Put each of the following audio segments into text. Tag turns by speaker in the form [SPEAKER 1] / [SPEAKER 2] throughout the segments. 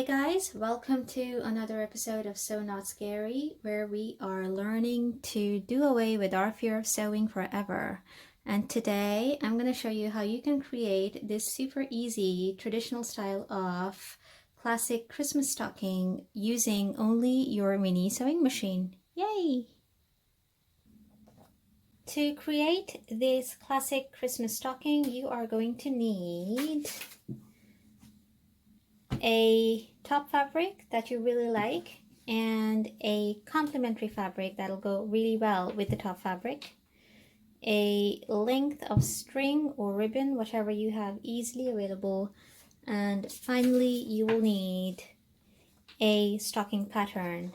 [SPEAKER 1] Hey guys, welcome to another episode of Sew Not Scary, where we are learning to do away with our fear of sewing forever. And today I'm going to show you how you can create this super easy traditional style of classic Christmas stocking using only your mini sewing machine. Yay! To create this classic Christmas stocking, you are going to need a top fabric that you really like and a complementary fabric that'll go really well with the top fabric, a length of string or ribbon, whatever you have easily available, and finally you will need a stocking pattern.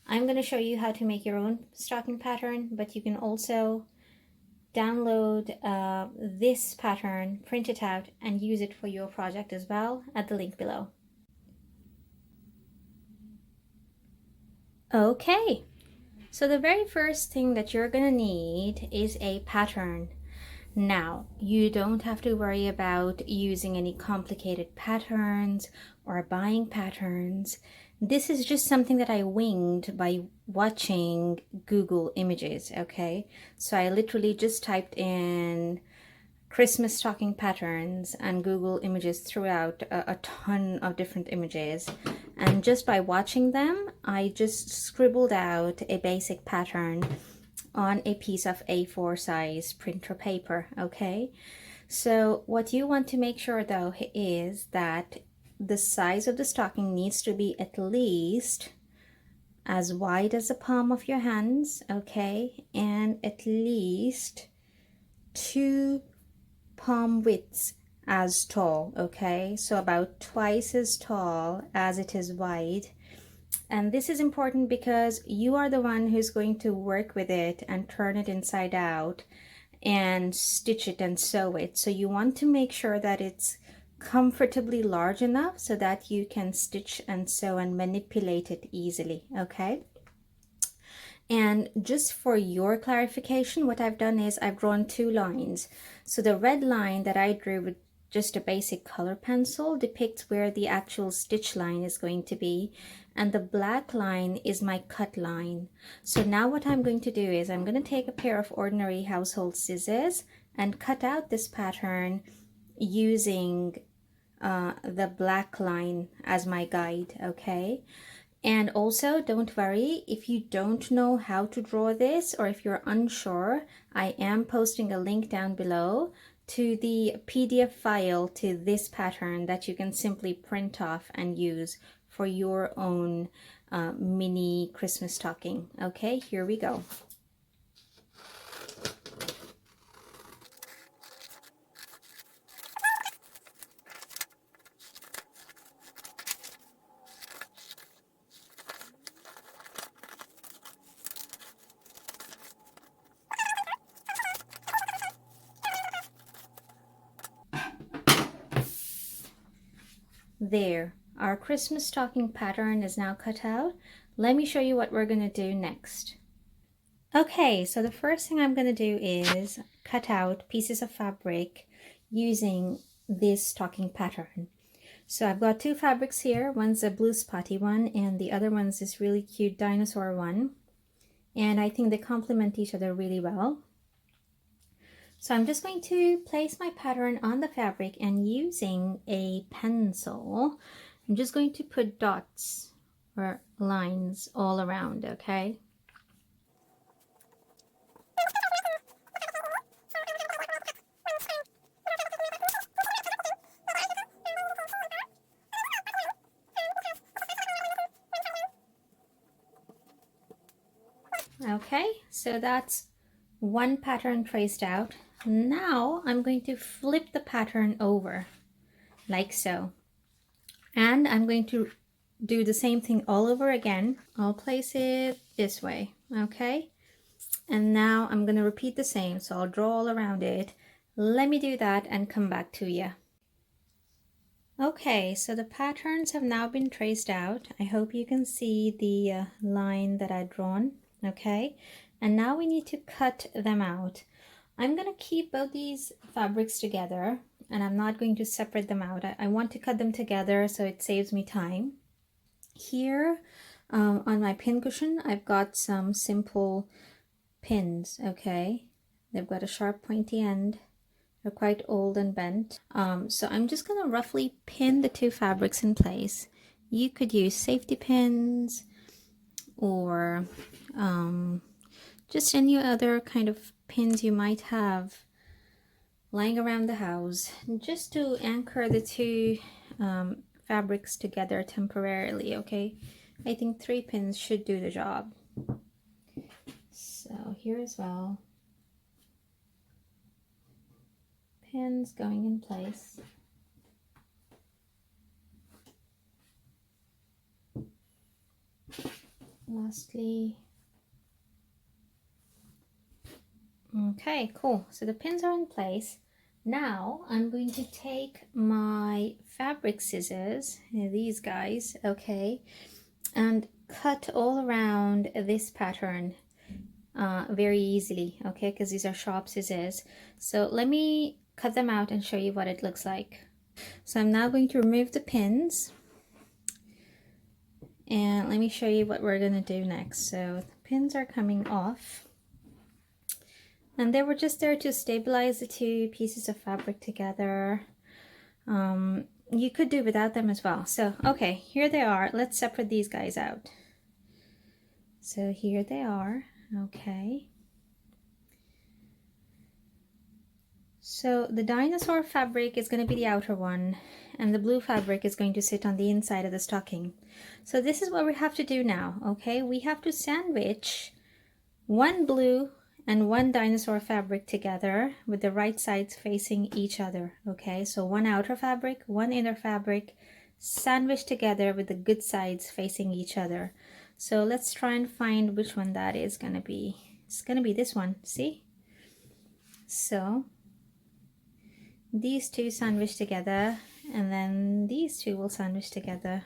[SPEAKER 1] I'm going to show you how to make your own stocking pattern, but you can also download this pattern, print it out, and use it for your project as well at the link below. Okay, so the very first thing that you're gonna need is a pattern. Now, you don't have to worry about using any complicated patterns or buying patterns. This is just something that I winged by watching Google Images, okay? So I literally just typed in Christmas stocking patterns and Google Images threw out a ton of different images, and just by watching them I just scribbled out a basic pattern on a piece of A4 size printer paper. Okay, so what you want to make sure though is that the size of the stocking needs to be at least as wide as the palm of your hands, okay, and at least 2 palm widths as tall, okay, so about twice as tall as it is wide. And this is important because you are the one who's going to work with it and turn it inside out and stitch it and sew it. So you want to make sure that it's comfortably large enough so that you can stitch and sew and manipulate it easily, okay? And just for your clarification, what I've done is I've drawn 2 lines. So the red line that I drew with just a basic color pencil depicts where the actual stitch line is going to be, and the black line is my cut line. So now what I'm going to do is I'm going to take a pair of ordinary household scissors and cut out this pattern using the black line as my guide, okay? And also, don't worry if you don't know how to draw this or if you're unsure, I am posting a link down below to the PDF file to this pattern that you can simply print off and use for your own mini Christmas stocking. Okay, here we go. There, our Christmas stocking pattern is now cut out. Let me show you what we're going to do next. Okay, so the first thing I'm going to do is cut out pieces of fabric using this stocking pattern. So I've got 2 fabrics here. One's a blue spotty one and the other one's this really cute dinosaur one. And I think they complement each other really well. So I'm just going to place my pattern on the fabric, and using a pencil, I'm just going to put dots or lines all around, okay? Okay, so that's one pattern traced out. Now I'm going to flip the pattern over like so, and I'm going to do the same thing all over again. I'll place it this way, okay, and now I'm going to repeat the same, so I'll draw all around it. Let me do that and come back to you. Okay, so the patterns have now been traced out. I hope you can see the line that I've drawn, okay, and now we need to cut them out. I'm going to keep both these fabrics together and I'm not going to separate them out. I want to cut them together so it saves me time. Here on my pin cushion, I've got some simple pins, okay? They've got a sharp pointy end. They're quite old and bent. So I'm just gonna roughly pin the two fabrics in place. You could use safety pins or just any other kind of pins you might have lying around the house, just to anchor the two fabrics together temporarily, okay? I think 3 pins should do the job. So here as well, pins going in place. Lastly, okay, cool. So the pins are in place. Now I'm going to take my fabric scissors, these guys, okay, and cut all around this pattern very easily, okay, because these are sharp scissors. So let me cut them out and show you what it looks like. So I'm now going to remove the pins, and let me show you what we're going to do next. So the pins are coming off. And they were just there to stabilize the two pieces of fabric together. You could do without them as well. So, okay, here they are. Let's separate these guys out. So here they are, okay. So the dinosaur fabric is going to be the outer one, and the blue fabric is going to sit on the inside of the stocking. So this is what we have to do now, okay? We have to sandwich one blue and one dinosaur fabric together with the right sides facing each other, okay? So one outer fabric, one inner fabric, sandwiched together with the good sides facing each other. So let's try and find which one that is gonna be. It's gonna be this one, see? So these two sandwich together, and then these two will sandwich together.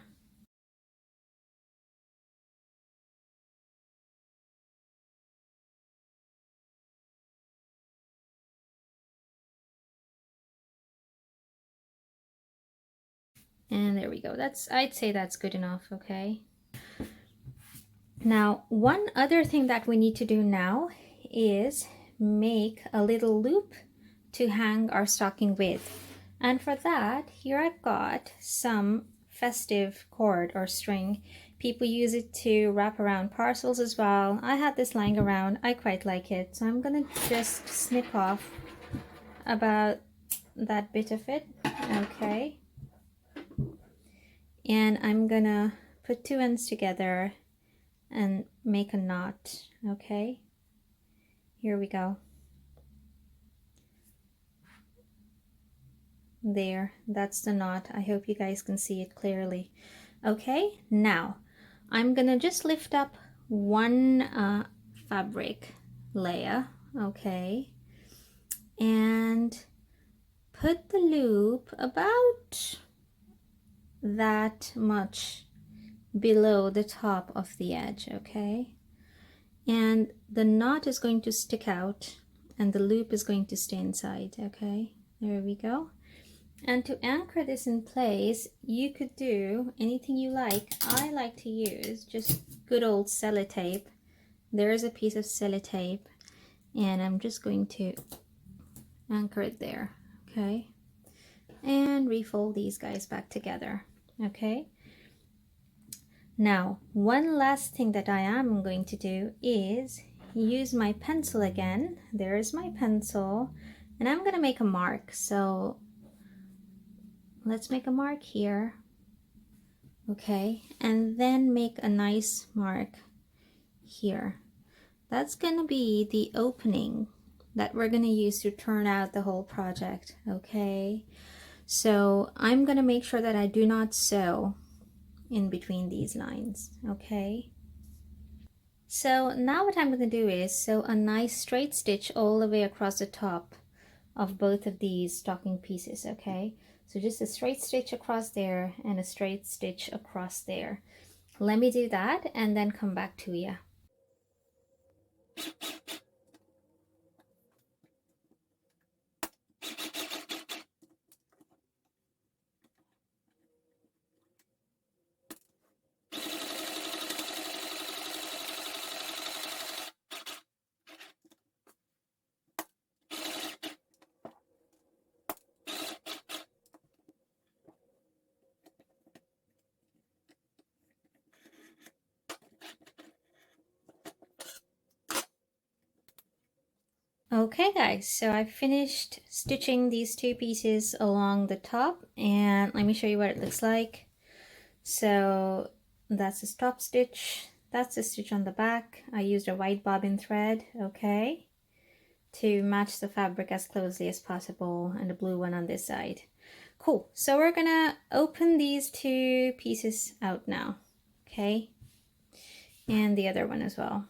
[SPEAKER 1] And there we go. I'd say that's good enough, okay? Now, one other thing that we need to do now is make a little loop to hang our stocking with. And for that, here I've got some festive cord or string. People use it to wrap around parcels as well. I had this lying around. I quite like it. So I'm gonna just snip off about that bit of it, okay? And I'm gonna put two ends together and make a knot, okay? Here we go. There, that's the knot. I hope you guys can see it clearly. Okay, now I'm gonna just lift up one fabric layer, okay, and put the loop about that much below the top of the edge, okay? And the knot is going to stick out and the loop is going to stay inside, okay? There we go. And to anchor this in place, you could do anything you like. I like to use just good old sellotape. There is a piece of sellotape, and I'm just going to anchor it there, okay? And refold these guys back together, okay? Now, one last thing that I am going to do is use my pencil again. There's my pencil, and I'm gonna make a mark. So let's make a mark here, okay, and then make a nice mark here. That's gonna be the opening that we're gonna use to turn out the whole project, okay? So I'm gonna make sure that I do not sew in between these lines, okay? So now what I'm going to do is sew a nice straight stitch all the way across the top of both of these stocking pieces, okay? So just a straight stitch across there and a straight stitch across there. Let me do that and then come back to you. Okay guys, so I finished stitching these two pieces along the top, and let me show you what it looks like. So that's the top stitch, that's the stitch on the back. I used a white bobbin thread, okay, to match the fabric as closely as possible, and the blue one on this side. Cool, so we're gonna open these two pieces out now, okay, and the other one as well.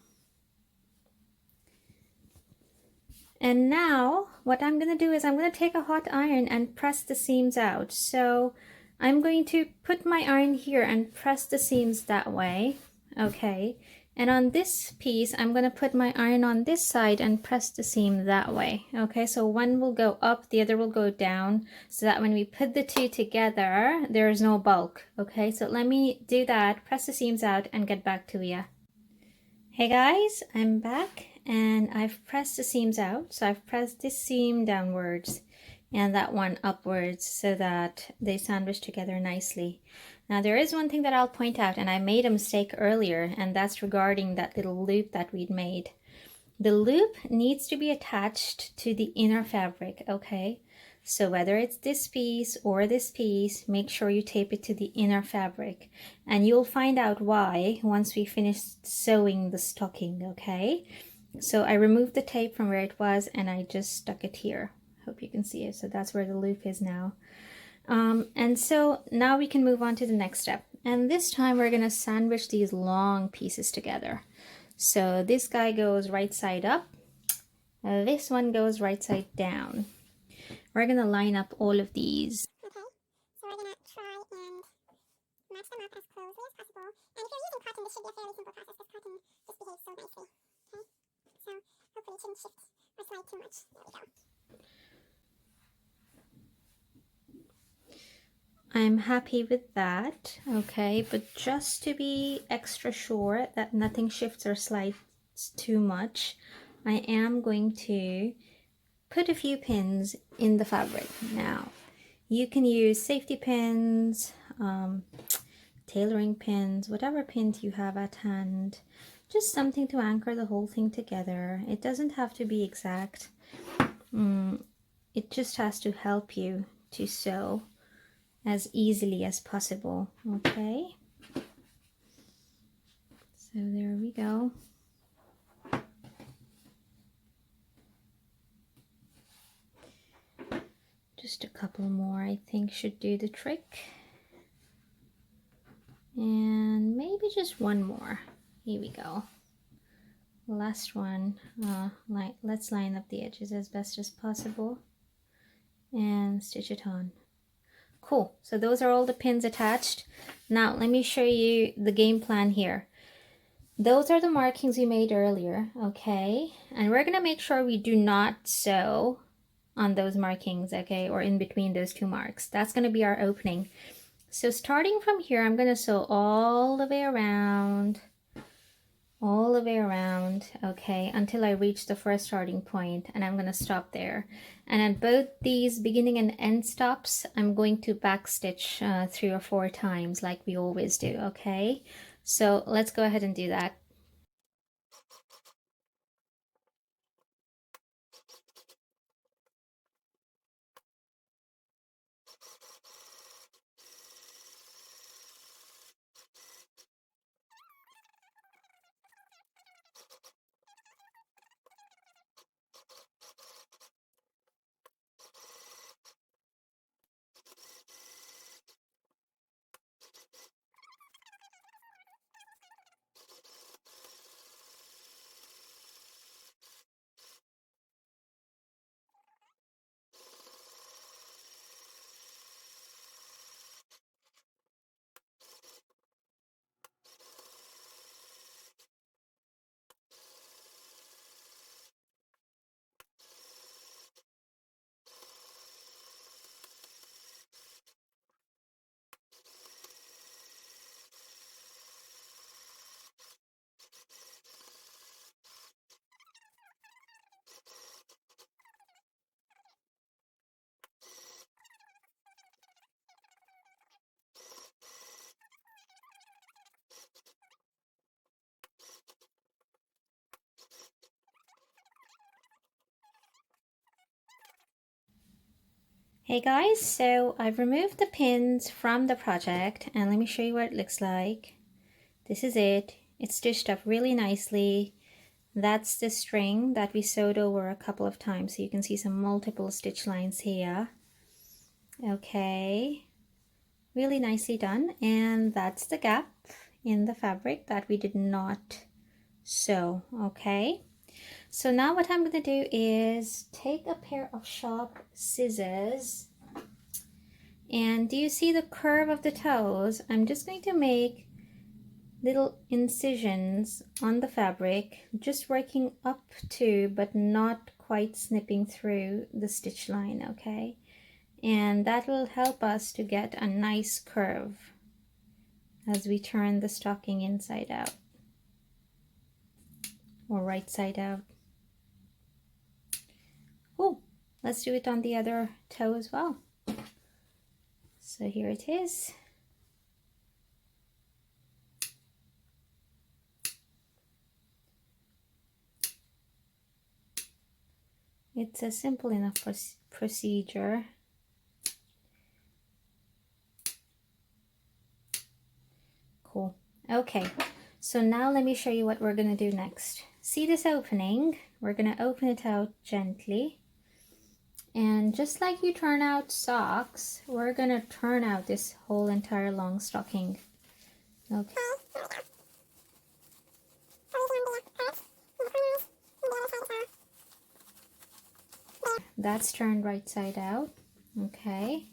[SPEAKER 1] And now what I'm going to do is I'm going to take a hot iron and press the seams out. So I'm going to put my iron here and press the seams that way. Okay. And on this piece, I'm going to put my iron on this side and press the seam that way. Okay. So one will go up, the other will go down, so that when we put the two together, there is no bulk. Okay. So let me do that, press the seams out, and get back to you. Hey guys, I'm back and I've pressed the seams out. So I've pressed this seam downwards and that one upwards so that they sandwich together nicely. Now there is one thing that I'll point out, and I made a mistake earlier, and that's regarding that little loop that we'd made. The loop needs to be attached to the inner fabric, okay? So whether it's this piece or this piece, make sure you tape it to the inner fabric. And you'll find out why once we finish sewing the stocking, okay? So I removed the tape from where it was and I just stuck it here. Hope you can see it. So that's where the loop is now. And so now we can move on to the next step. And this time we're going to sandwich these long pieces together. So this guy goes right side up. This one goes right side down. We're going to line up all of these.
[SPEAKER 2] Okay, so we're going to try and match them up as closely as possible. And if you're using cotton, this should be a fairly simple process because cotton just behaves so nicely. Okay, so hopefully it shouldn't shift or slide too much. There we go.
[SPEAKER 1] I'm happy with that, okay, but just to be extra sure that nothing shifts or slides too much, I am going to put a few pins in the fabric. Now, you can use safety pins, tailoring pins, whatever pins you have at hand, just something to anchor the whole thing together. It doesn't have to be exact. It just has to help you to sew as easily as possible, okay? So there we go. Just a couple more I think should do the trick. And maybe just one more. Here we go. Last one. Let's line up the edges as best as possible and stitch it on. Cool, so those are all the pins attached. Now let me show you the game plan here. Those are the markings we made earlier, okay? And we're gonna make sure we do not sew on those markings, okay? Or in between those two marks. That's gonna be our opening. So starting from here, I'm gonna sew all the way around, okay, until I reach the first starting point, and I'm gonna stop there. And at both these beginning and end stops, I'm going to backstitch 3 or 4 times like we always do, okay? So let's go ahead and do that. Hey guys, so I've removed the pins from the project and let me show you what it looks like. This is it. It's stitched up really nicely. That's the string that we sewed over a couple of times, so you can see some multiple stitch lines here. Okay, really nicely done. And that's the gap in the fabric that we did not sew. Okay, so now what I'm going to do is take a pair of sharp scissors, and do you see the curve of the toes? I'm just going to make little incisions on the fabric, just working up to but not quite snipping through the stitch line. Okay, and that will help us to get a nice curve as we turn the stocking inside out or right side out. Oh, let's do it on the other toe as well. So here it is. It's a simple enough procedure. Cool. Okay, so now let me show you what we're going to do next. See this opening? We're going to open it out gently. And just like you turn out socks, we're going to turn out this whole entire long stocking. Okay. That's turned right side out. Okay.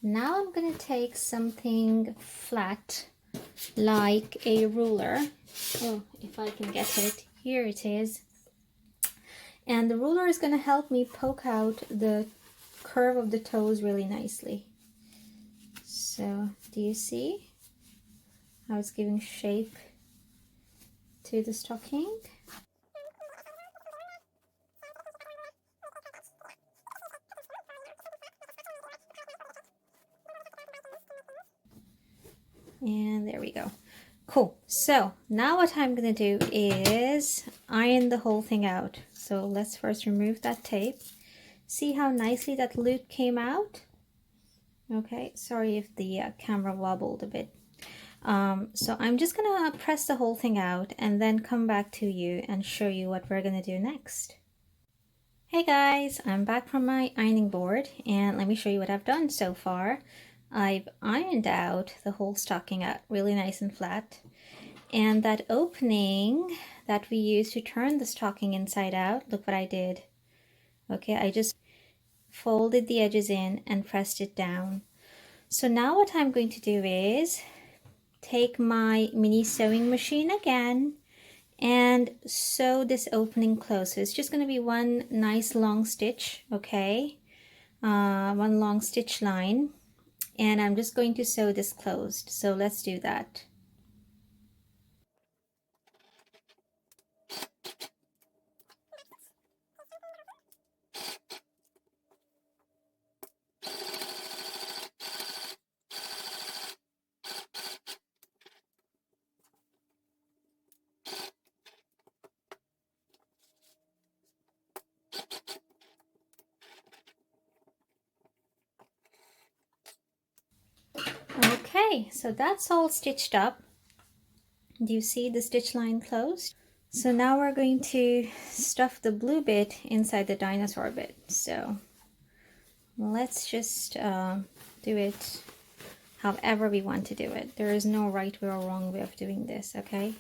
[SPEAKER 1] Now I'm going to take something flat like a ruler. Oh, if I can get it. Here it is. And the ruler is going to help me poke out the curve of the toes really nicely. So, do you see how it's giving shape to the stocking? And there we go. Cool. So now what I'm going to do is iron the whole thing out. So let's first remove that tape. See how nicely that loop came out? Okay, sorry if the camera wobbled a bit. So I'm just going to press the whole thing out and then come back to you and show you what we're going to do next. Hey guys, I'm back from my ironing board and let me show you what I've done so far. I've ironed out the whole stocking out really nice and flat. And that opening that we used to turn the stocking inside out, look what I did. Okay, I just folded the edges in and pressed it down. So now what I'm going to do is take my mini sewing machine again and sew this opening close. So it's just going to be one nice long stitch, okay? One long stitch line. And I'm just going to sew this closed. So let's do that. Okay, so that's all stitched up. Do you see the stitch line closed? So now we're going to stuff the blue bit inside the dinosaur bit. So let's just do it however we want to do it. There is no right or wrong way of doing this, okay?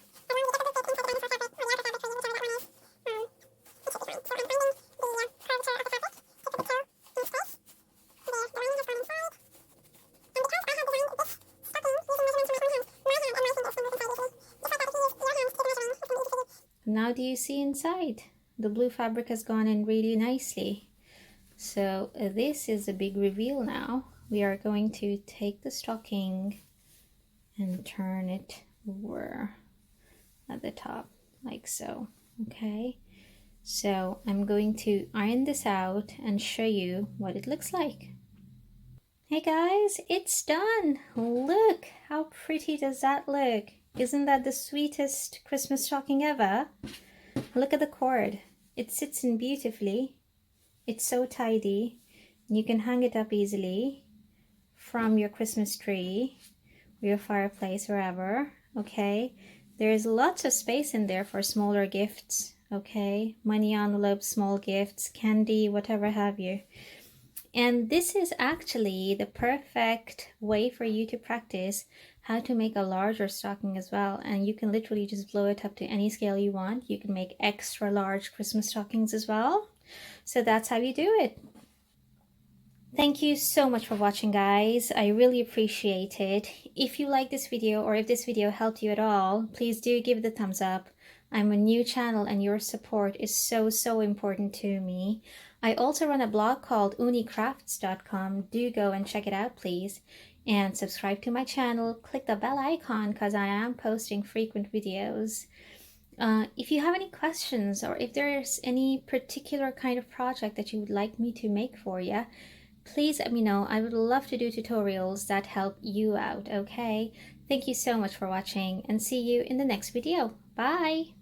[SPEAKER 1] Now do you see inside? The blue fabric has gone in really nicely. So this is a big reveal now. We are going to take the stocking and turn it over at the top like so. Okay, so I'm going to iron this out and show you what it looks like. Hey guys, it's done. Look, how pretty does that look? Isn't that the sweetest Christmas stocking ever? Look at the cord. It sits in beautifully. It's so tidy. You can hang it up easily from your Christmas tree, your fireplace, wherever. Okay, there's lots of space in there for smaller gifts. Okay, money envelopes, small gifts, candy, whatever have you. And this is actually the perfect way for you to practice how to make a larger stocking as well. And you can literally just blow it up to any scale you want. You can make extra large Christmas stockings as well. So that's how you do it. Thank you so much for watching, guys. I really appreciate it. If you like this video, or if this video helped you at all, please do give it a thumbs up. I'm a new channel and your support is so important to me. I also run a blog called ooniCrafts.com. Do go and check it out, please. And subscribe to my channel. Click the bell icon because I am posting frequent videos. If you have any questions, or if there's any particular kind of project that you would like me to make for you, please let me know. I would love to do tutorials that help you out, okay? Thank you so much for watching, and see you in the next video. Bye!